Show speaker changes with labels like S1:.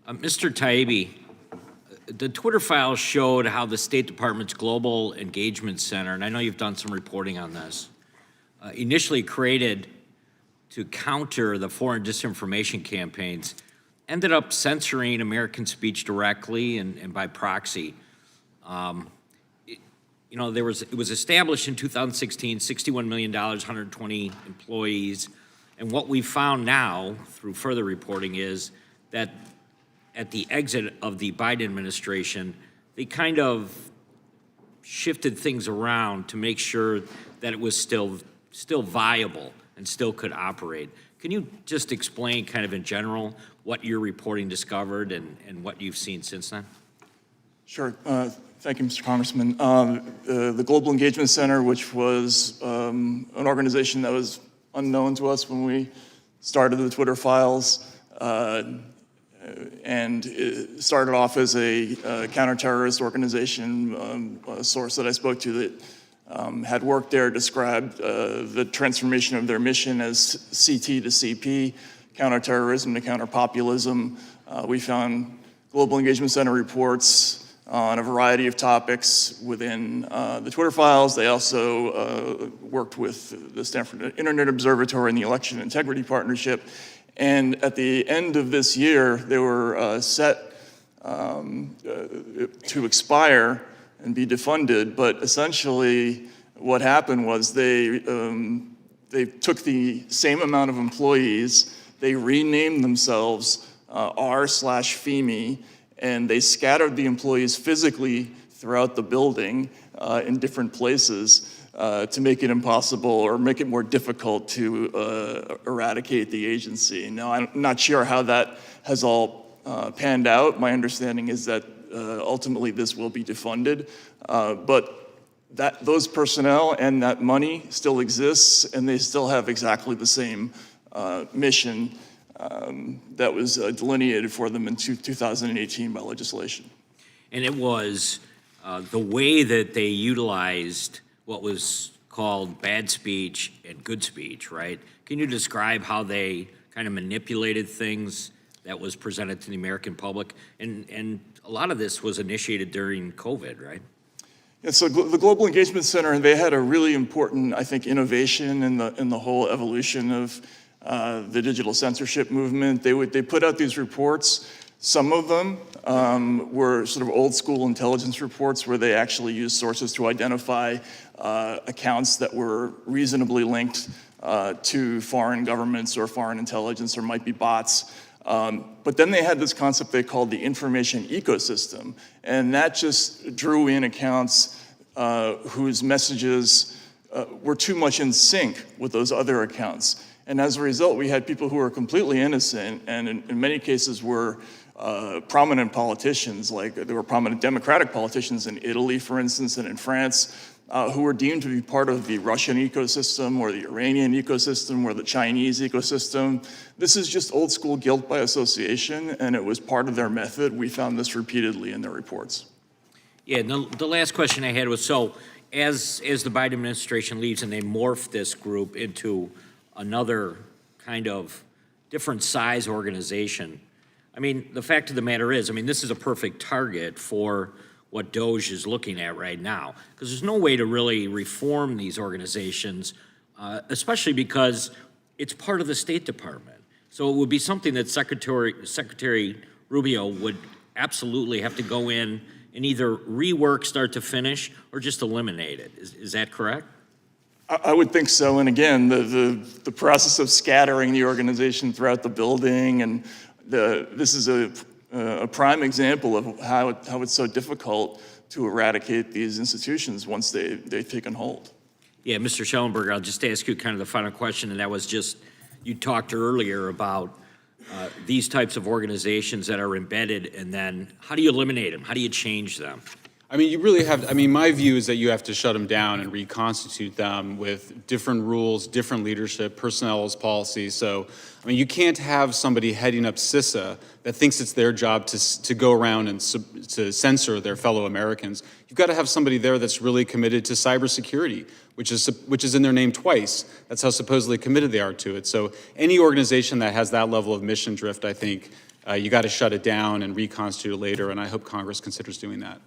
S1: Mr. Taibbi, the Twitter files showed how the State Department's Global Engagement Center, and I know you've done some reporting on this, initially created to counter the foreign disinformation campaigns, ended up censoring American speech directly and by proxy. It was established in 2016, $61 million, 120 employees. And what we found now through further reporting is that at the exit of the Biden administration, they kind of shifted things around to make sure that it was still viable and still could operate. Can you just explain kind of in general what your reporting discovered and what you've seen since then?
S2: Sure. Thank you, Mr. Congressman. The Global Engagement Center, which was an organization that was unknown to us when we started the Twitter files, and it started off as a counterterrorist organization. A source that I spoke to that had worked there described the transformation of their mission as CT to CP, counterterrorism to counterpopulism. We found Global Engagement Center reports on a variety of topics within the Twitter files. They also worked with the Stanford Internet Observatory and the Election Integrity Partnership. And at the end of this year, they were set to expire and be defunded. But essentially, what happened was they took the same amount of employees, they renamed themselves R/FEME, and they scattered the employees physically throughout the building in different places to make it impossible or make it more difficult to eradicate the agency. Now, I'm not sure how that has all panned out. My understanding is that ultimately this will be defunded, but those personnel and that money still exists, and they still have exactly the same mission that was delineated for them in 2018 by legislation.
S1: And it was the way that they utilized what was called bad speech and good speech, right? Can you describe how they kind of manipulated things that was presented to the American public? And a lot of this was initiated during COVID, right?
S2: Yeah, so the Global Engagement Center, they had a really important, I think, innovation in the whole evolution of the digital censorship movement. They put out these reports. Some of them were sort of old school intelligence reports where they actually used sources to identify accounts that were reasonably linked to foreign governments or foreign intelligence or might be bots. But then they had this concept they called the information ecosystem, and that just drew in accounts whose messages were too much in sync with those other accounts. And as a result, we had people who were completely innocent and in many cases were prominent politicians, like there were prominent Democratic politicians in Italy, for instance, and in France, who were deemed to be part of the Russian ecosystem or the Iranian ecosystem or the Chinese ecosystem. This is just old school guilt by association, and it was part of their method. We found this repeatedly in their reports.
S1: Yeah, the last question I had was, so as the Biden administration leaves and they morph this group into another kind of different size organization, I mean, the fact of the matter is, I mean, this is a perfect target for what DOJ is looking at right now, because there's no way to really reform these organizations, especially because it's part of the State Department. So it would be something that Secretary Rubio would absolutely have to go in and either rework start to finish or just eliminate it. Is that correct?
S2: I would think so. And again, the process of scattering the organization throughout the building, and this is a prime example of how it's so difficult to eradicate these institutions once they've taken hold.
S1: Yeah, Mr. Schellenberger, I'll just ask you kind of the final question, and that was just, you talked earlier about these types of organizations that are embedded, and then how do you eliminate them? How do you change them?
S3: I mean, you really have, I mean, my view is that you have to shut them down and reconstitute them with different rules, different leadership, personnel as policy. So, I mean, you can't have somebody heading up CISA that thinks it's their job to go around and to censor their fellow Americans. You've got to have somebody there that's really committed to cybersecurity, which is in their name twice. That's how supposedly committed they are to it. So any organization that has that level of mission drift, I think, you got to shut it down and reconstitute it later, and I hope Congress considers doing that.